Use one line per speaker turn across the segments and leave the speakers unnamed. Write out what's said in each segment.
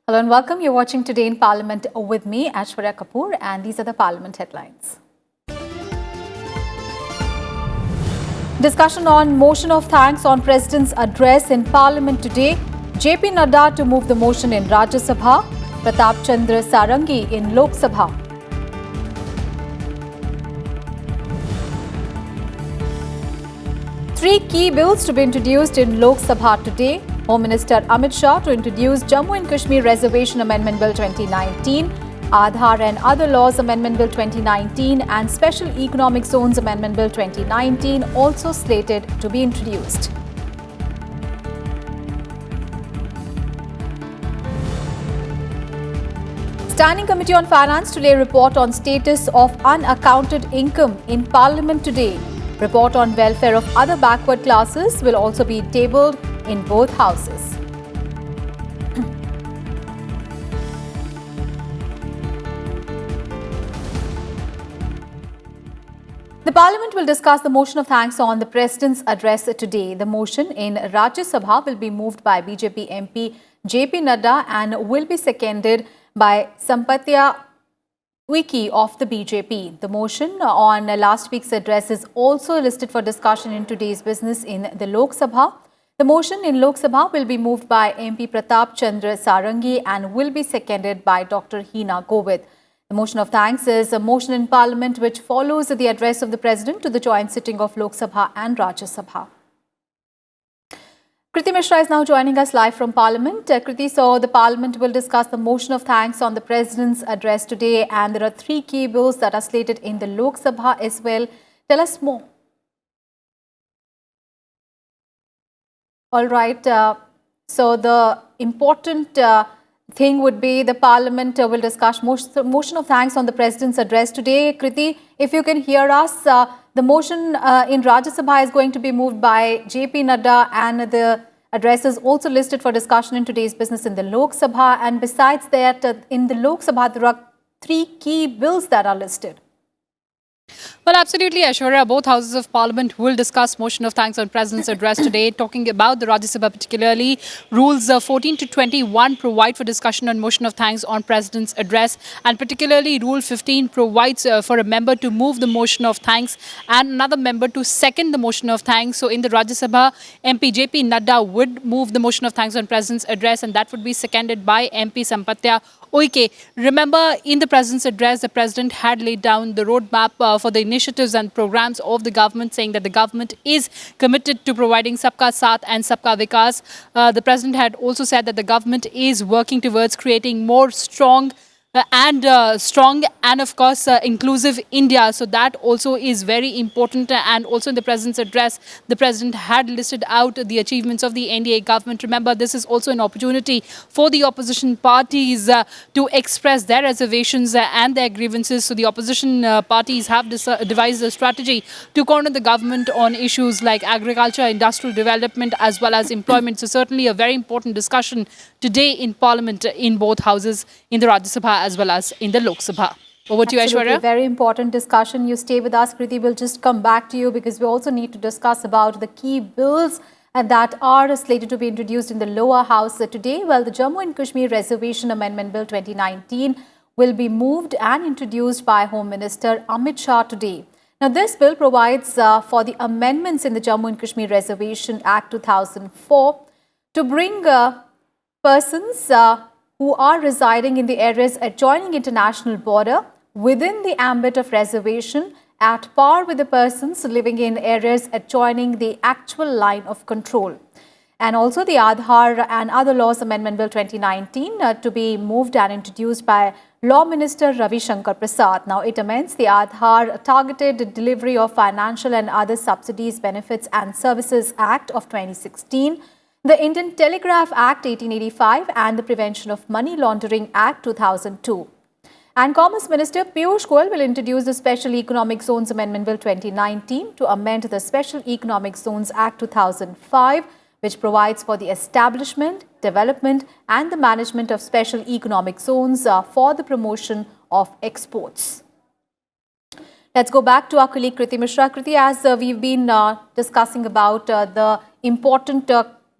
Hello and welcome. You're watching Today in Parliament with me, Aishwarya Kapoor, and these are the Parliament headlines. Discussion on motion of thanks on President's address in Parliament today. JP Nadda to move the motion in Rajya Sabha. Pratap Chandra Sarangi in Lok Sabha. Three key bills to be introduced in Lok Sabha today. Home Minister Amit Shah to introduce Jammu and Kashmir Reservation Amendment Bill 2019, Aadhaar and Other Laws Amendment Bill 2019 and Special Economic Zones Amendment Bill 2019 also slated to be introduced. Standing Committee on Finance today report on status of unaccounted income in Parliament today. Report on welfare of other backward classes will also be tabled in both houses. The Parliament will discuss the motion of thanks on the President's address today. The motion in Rajya Sabha will be moved by BJP MP JP Nadda and will be seconded by Sampatya Wiki of the BJP. The motion on last week's address is also listed for discussion in today's business in the Lok Sabha. The motion in Lok Sabha will be moved by MP Pratap Chandra Sarangi and will be seconded by Dr. Hina Govit. The motion of thanks is a motion in Parliament which follows the address of the President to the joint sitting of Lok Sabha and Rajya Sabha. Kriti Mishra is now joining us live from Parliament. Kriti, so the Parliament will discuss the motion of thanks on the President's address today, and there are three key bills that are slated in the Lok Sabha as well. Tell us more. All right. So the important thing would be the Parliament will discuss motion of thanks on the President's address today. Kriti, if you can hear us, the motion in Rajya Sabha is going to be moved by JP Nadda, and the address is also listed for discussion in today's business in the Lok Sabha. And besides that, in the Lok Sabha, there are three key bills that are listed.
Well, absolutely, Aishwarya. Both houses of Parliament will discuss motion of thanks on President's address today. Talking about the Rajya Sabha particularly, rules 14 to 21 provide for discussion on motion of thanks on President's address, and particularly Rule 15 provides for a member to move the motion of thanks and another member to second the motion of thanks. So in the Rajya Sabha, MP JP Nadda would move the motion of thanks on President's address, and that would be seconded by MP Sampatya Wiki. Remember, in the President's address, the President had laid down the roadmap for the initiatives and programs of the government, saying that the government is committed to providing Sabka Saath and Sabka Vikas. The President had also said that the government is working towards creating more strong and of course inclusive India. So that also is very important. And also in the President's address, the President had listed out the achievements of the NDA government. Remember, this is also an opportunity for the opposition parties to express their reservations and their grievances. So the opposition parties have devised a strategy to corner the government on issues like agriculture, industrial development, as well as employment. So certainly a very important discussion today in Parliament in both houses, in the Rajya Sabha as well as in the Lok Sabha. Over to you, Aishwarya.
Very important discussion. You stay with us, Kriti. We'll just come back to you because we also need to discuss about the key bills that are slated to be introduced in the lower house today. Well, the Jammu and Kashmir Reservation Amendment Bill 2019 will be moved and introduced by Home Minister Amit Shah today. Now, this bill provides for the amendments in the Jammu and Kashmir Reservation Act 2004 to bring persons who are residing in the areas adjoining international border within the ambit of reservation at par with the persons living in areas adjoining the actual line of control. And also the Aadhaar and Other Laws Amendment Bill 2019 to be moved and introduced by Law Minister Ravi Shankar Prasad. Now, it amends the Aadhaar Targeted Delivery of Financial and Other Subsidies, Benefits and Services Act of 2016, the Indian Telegraph Act 1885 and the Prevention of Money Laundering Act 2002. And Commerce Minister Piyush Goyal will introduce the Special Economic Zones Amendment Bill 2019 to amend the Special Economic Zones Act 2005, which provides for the establishment, development and the management of special economic zones for the promotion of exports. Let's go back to our colleague Kriti Mishra. Kriti, as we've been discussing about the important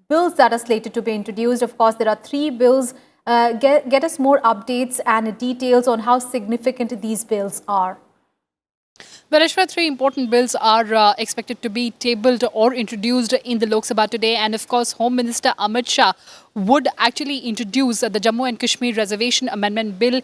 bills that are slated to be introduced, of course, there are three bills get us more updates and details on how significant these bills are.
Well, Ashwa, three important bills are expected to be tabled or introduced in the Lok Sabha today. And of course, Home Minister Amit Shah would actually introduce the Jammu and Kashmir Reservation Amendment Bill.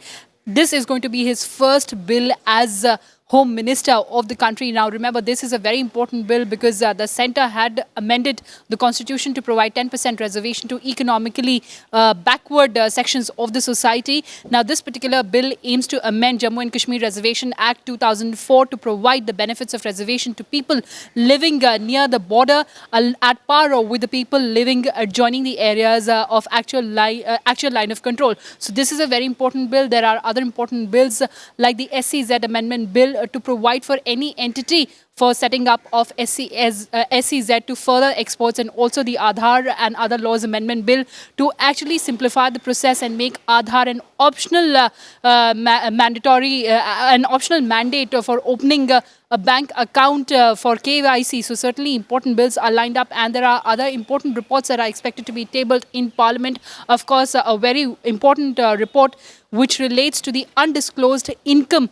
This is going to be his first bill as Home Minister of the country. Now, remember, this is a very important bill because the centre had amended the constitution to provide 10% reservation to economically backward sections of the society. Now, this particular bill aims to amend Jammu and Kashmir Reservation Act 2004 to provide the benefits of reservation to people living near the border at par with the people living adjoining the areas of actual line of control. So, this is a very important bill. There are other important bills like the SEZ Amendment Bill to provide for any entity for setting up of SEZ to further exports, and also the Aadhaar and other laws amendment bill to actually simplify the process and make Aadhaar an optional an optional mandate for opening a bank account for KYC. So certainly important bills are lined up, and there are other important reports that are expected to be tabled in Parliament. Of course, a very important report which relates to the undisclosed income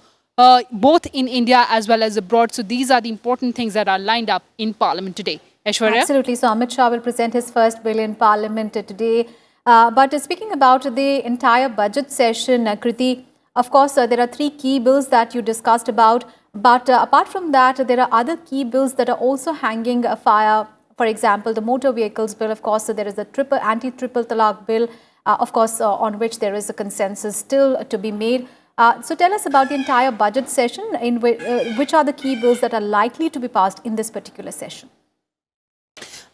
both in India as well as abroad. So these are the important things that are lined up in Parliament today. Aishwarya?
Absolutely. So Amit Shah will present his first bill in Parliament today. But speaking about the entire budget session, Kriti, of course, there are three key bills that you discussed about. But apart from that, there are other key bills that are also hanging fire. For example, the motor vehicles bill, of course, there is a anti-triple talaq bill, of course, on which there is a consensus still to be made. So tell us about the entire budget session, in which are the key bills that are likely to be passed in this particular session.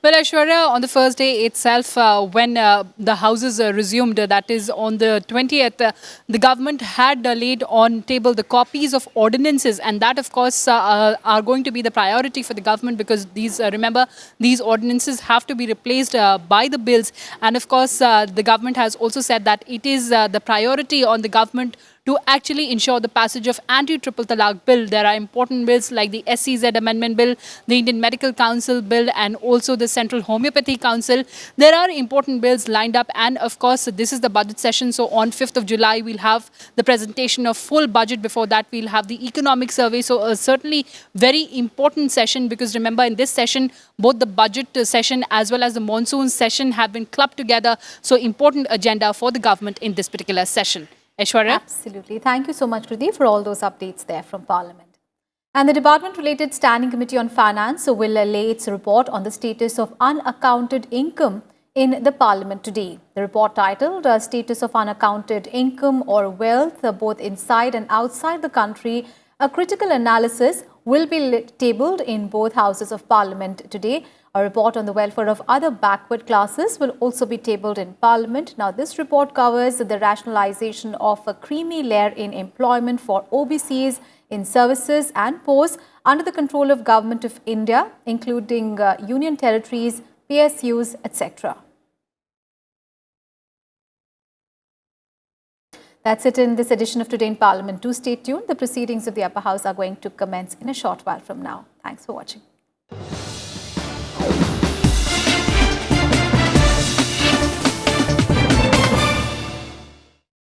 Well, Aishwarya, on the first day itself, when the houses resumed, that is on the 20th, the government had laid on table the copies of ordinances, and that, of course, are going to be the priority for the government, because these, remember, these ordinances have to be replaced by the bills. And of course, the government has also said that it is the priority on the government to actually ensure the passage of anti-triple talaq bill. There are important bills like the SEZ Amendment Bill, the Indian Medical Council Bill, and also the Central Homeopathy Council. There are important bills lined up, and of course, this is the budget session. So on 5th of July, we'll have the presentation of full budget. Before that, we'll have the economic survey. So certainly very important session, because remember, in this session, both the budget session as well as the monsoon session have been clubbed together. So important agenda for the government in this particular session. Aishwarya?
Absolutely. Thank you so much, Kriti, for all those updates there from Parliament. And the Department-related Standing Committee on Finance will lay its report on the status of unaccounted income in the Parliament today. The report, titled Status of Unaccounted Income or Wealth Both Inside and Outside the Country, a critical analysis, will be tabled in both houses of Parliament today. A report on the welfare of other backward classes will also be tabled in Parliament. Now, this report covers the rationalization of a creamy layer in employment for OBCs in services and posts under the control of Government of India, including union territories, PSUs, etc. That's it in this edition of Today in Parliament. Do stay tuned. The proceedings of the Upper House are going to commence in a short while from now. Thanks for watching.